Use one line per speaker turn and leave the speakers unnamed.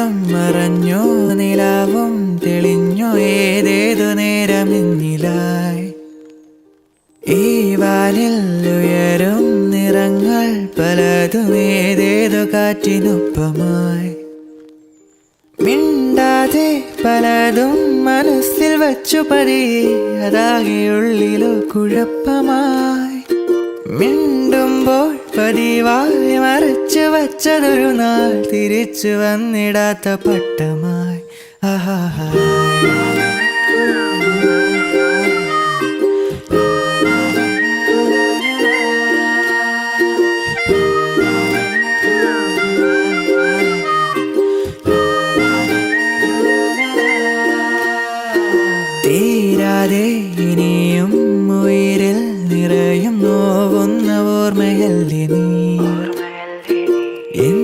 വെളിച്ചം മറഞ്ഞു നിലാവും തെളിഞ്ഞു ഏതേതു നേരമിന്നിലായി ഈ വാനിൽ ഉയരും നിറങ്ങൾ പലതും ഏതേതു കാറ്റിനൊപ്പമായി മിണ്ടാതെ പലതും മനസ്സിൽ വച്ചു പതിയെ അതാകെ ഉള്ളിലോ കുഴപ്പമായി മിണ്ടുമ്പോൾ പതിവായി മറച്ചു വച്ചതൊരു നാൾ തിരിച്ചു വന്നിടാത്ത പട്ടമായി ആഹാ